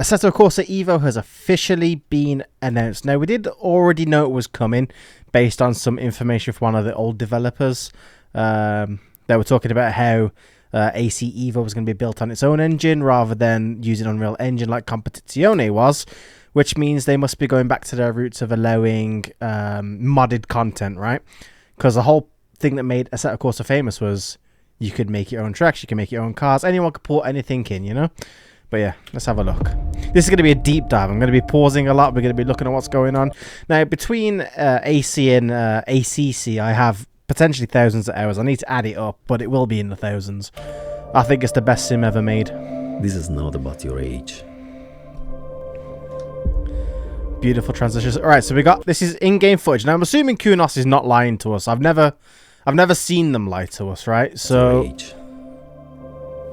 Assetto Corsa Evo has officially been announced. Now, we did already know it was coming based on some information from one of the old developers. They were talking about how AC Evo was going to be built on its own engine rather than using Unreal Engine like Competizione was, which means they must be going back to their roots of allowing modded content, right? Because the whole thing that made Assetto Corsa famous was you could make your own tracks, you can make your own cars, anyone could put anything in, you know? But yeah, let's have a look. This is going to be a deep dive. I'm going to be pausing a lot. We're going to be looking at what's going on. Now, between AC and ACC, I have potentially thousands of hours. I need to add it up, but it will be in the thousands. I think it's the best sim ever made. This is not about your age. Beautiful transitions. All right, so we got this is in-game footage. Now, I'm assuming Kunos is not lying to us. I've never seen them lie to us, right? So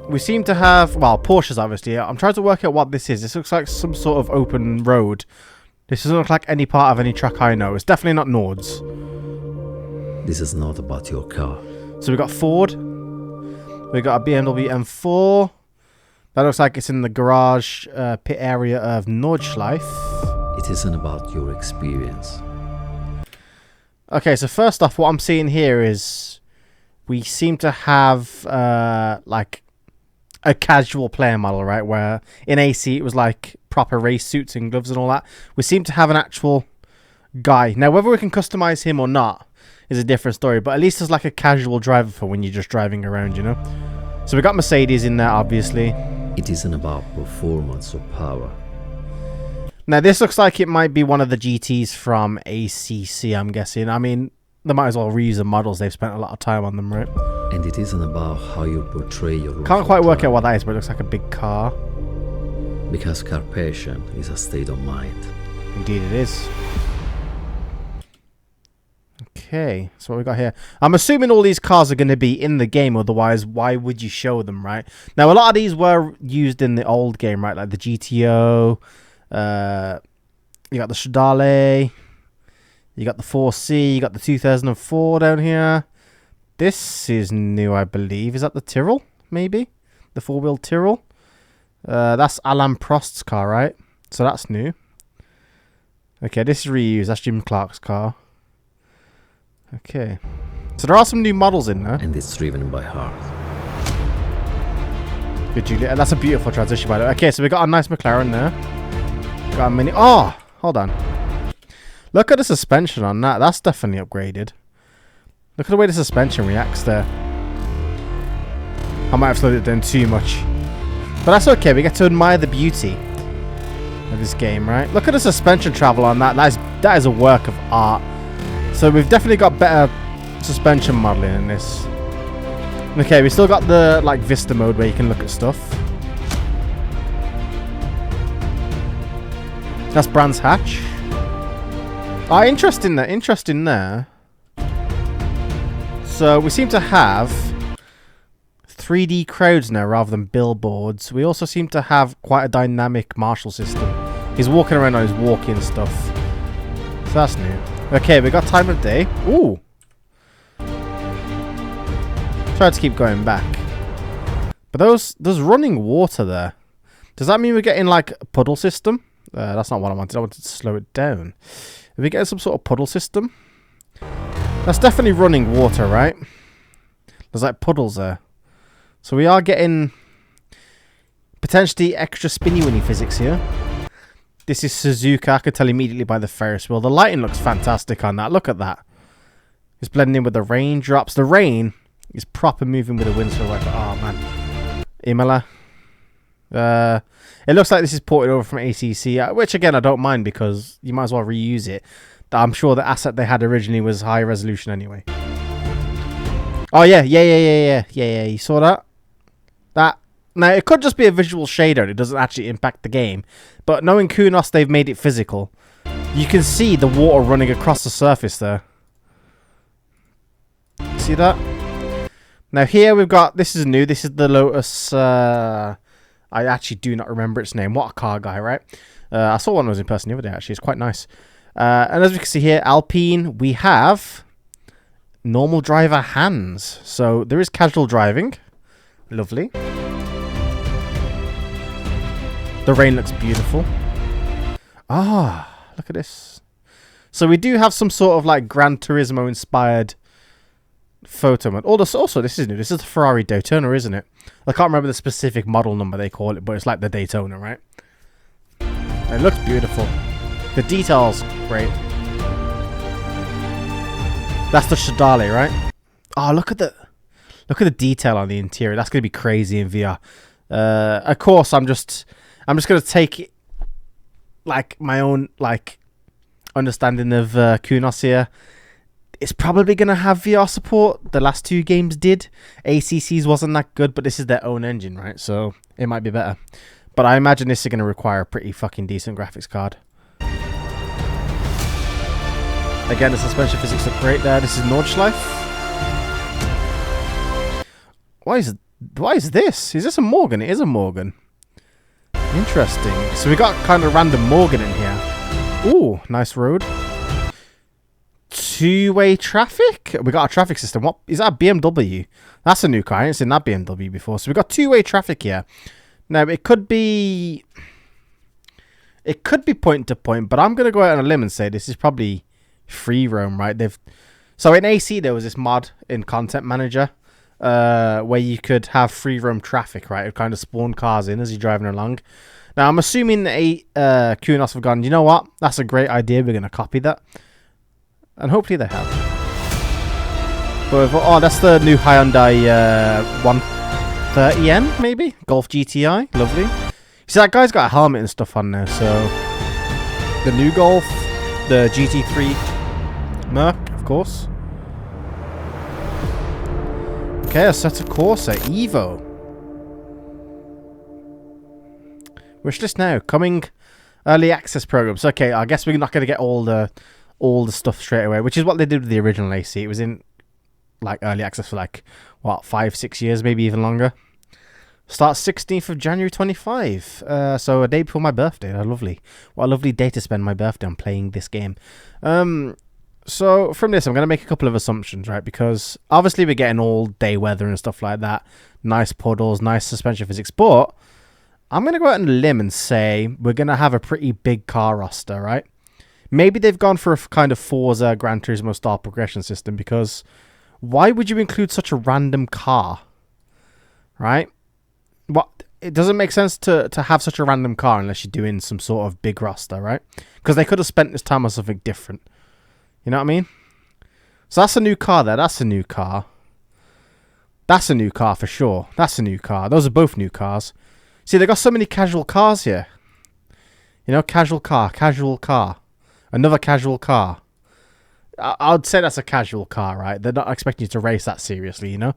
we seem to have, well, Porsches obviously. I'm trying to work out what this is. This looks like some sort of open road. This doesn't look like any part of any track I know. It's definitely not Nords. This is not about your car. So we got Ford. We got a BMW M4. That looks like it's in the garage pit area of Nordschleife. It isn't about your experience. Okay, so first off, what I'm seeing here is we seem to have like a casual player model, right? Where in AC it was like proper race suits and gloves and all that. We seem to have an actual guy. Now, whether we can customize him or not is a different story, but at least there's like a casual driver for when you're just driving around, you know? So we got Mercedes in there, obviously. It isn't about performance or power. Now, this looks like it might be one of the GTs from ACC, I'm guessing. I mean, they might as well reuse the models. They've spent a lot of time on them, right? And it isn't about how you portray your... Can't quite work out what that is, but it looks like a big car. Because car passion is a state of mind. Indeed it is. Okay, so what we got here. I'm assuming all these cars are going to be in the game, otherwise why would you show them, right? Now, a lot of these were used in the old game, right? Like the GTO... you got the Stradale, you got the 4C, you got the 2004 down here. This is new, I believe. Is that the Tyrrell, maybe? The four-wheel Tyrrell? That's Alain Prost's car, right? So that's new. Okay, this is reused. That's Jim Clark's car. Okay. So there are some new models in there. And it's driven by heart. Good, Julia. That's a beautiful transition, by the way. Okay, so we got a nice McLaren there. Got a mini... Oh! Hold on. Look at the suspension on that. That's definitely upgraded. Look at the way the suspension reacts there. I might have slowed it down too much. But that's okay. We get to admire the beauty of this game, right? Look at the suspension travel on that. That is a work of art. So we've definitely got better suspension modeling in this. Okay, we still got the like Vista mode where you can look at stuff. That's Brands Hatch. Ah, interesting there. Interesting there. So we seem to have 3D crowds now rather than billboards. We also seem to have quite a dynamic marshal system. He's walking around on his walking stuff. So that's new. Okay, we got time of day. Ooh. Try to keep going back. But there's running water there. Does that mean we're getting like a puddle system? That's not what I wanted. I wanted to slow it down. Are we getting some sort of puddle system? That's definitely running water, right? There's like puddles there. So we are getting potentially extra spinny-winny physics here. This is Suzuka. I could tell immediately by the Ferris wheel. The lighting looks fantastic on that. Look at that. It's blending in with the raindrops. The rain is proper moving with the wind. So like, oh man. Imola. It looks like this is ported over from ACC, which again I don't mind because you might as well reuse it. I'm sure the asset they had originally was high resolution anyway. Oh yeah. You saw that? Now it could just be a visual shader. It doesn't actually impact the game. But knowing Kunos, they've made it physical. You can see the water running across the surface there. See that? Now here we've got, this is new. This is the Lotus. I actually do not remember its name. What a car guy, right? I saw one that was in person the other day, actually. It's quite nice. And as we can see here, Alpine, we have normal driver hands. So there is casual driving. Lovely. The rain looks beautiful. Ah, look at this. So we do have some sort of like Gran Turismo inspired photo mode. Also, this is new. This is the Ferrari Daytona, isn't it? I can't remember the specific model number they call it, but it's like the Daytona, right? It looks beautiful. The details, great. That's the Shadale, right? Oh, look at the detail on the interior. That's gonna be crazy in VR. Of course, I'm just gonna take it, like my own like understanding of Kunos here. It's probably gonna have VR support. The last two games did. ACC's wasn't that good, but this is their own engine, right? So it might be better. But I imagine this is gonna require a pretty fucking decent graphics card. Again, the suspension physics look great there. This is Nordschleife. Why is this? Is this a Morgan? It is a Morgan. Interesting. So we got kind of random Morgan in here. Ooh, nice road. Two-way traffic? We got a traffic system. What is that? A BMW? That's a new car. I ain't seen that BMW before. So we got two-way traffic here. Now it could be point to point, but I'm gonna go out on a limb and say this is probably free roam, right? So in AC there was this mod in Content Manager where you could have free roam traffic, right? It kind of spawn cars in as you're driving along. Now I'm assuming that Kunos have gone, you know what? That's a great idea. We're gonna copy that, and hopefully they have. But oh, that's the new Hyundai 130N, maybe Golf GTI. Lovely. See, that guy's got a helmet and stuff on there. So the new Golf, the GT3 Merc, of course. Okay, Assetto Corsa Evo. Wishlist now. Coming early access programs. Okay, I guess we're not going to get all the stuff straight away, which is what they did with the original AC. It was in like early access for like what 5-6 years, maybe even longer. Starts 16th of January 25. So a day before my birthday. Lovely. What a lovely day to spend my birthday on playing this game. So from this, I'm going to make a couple of assumptions, right? Because obviously we're getting all day weather and stuff like that. Nice puddles, nice suspension physics. But I'm going to go out on a limb and say we're going to have a pretty big car roster, right? Maybe they've gone for a kind of Forza Gran Turismo style progression system, because why would you include such a random car, right? It doesn't make sense to have such a random car unless you're doing some sort of big roster, right? Because they could have spent this time on something different. You know what I mean? So that's a new car there. That's a new car. That's a new car for sure. That's a new car. Those are both new cars. See, they got so many casual cars here. You know, casual car, another casual car. I'd say that's a casual car, right? They're not expecting you to race that seriously, you know?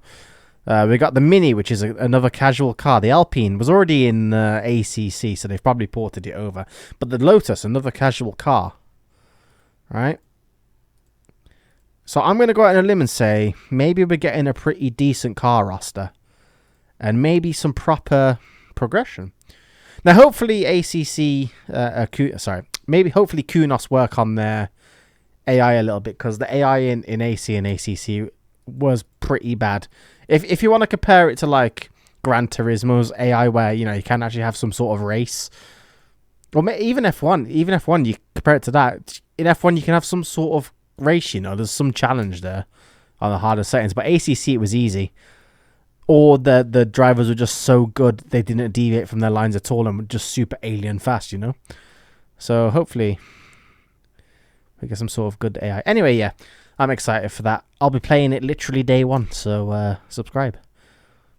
We got the Mini, which is another casual car. The Alpine was already in ACC, so they've probably ported it over. But the Lotus, another casual car. Right? So I'm going to go out on a limb and say maybe we're getting a pretty decent car roster. And maybe some proper progression. Now, hopefully hopefully Kunos work on their AI a little bit, because the AI in AC and ACC was pretty bad. If you want to compare it to like Gran Turismo's AI, where you know you can actually have some sort of race, or even F1, you compare it to that. In F1, you can have some sort of race. You know, there's some challenge there on the harder settings. But ACC, it was easy, or the drivers were just so good they didn't deviate from their lines at all and were just super alien fast. You know, so hopefully we get some sort of good AI. Anyway, yeah. I'm excited for that. I'll be playing it literally day one, so subscribe.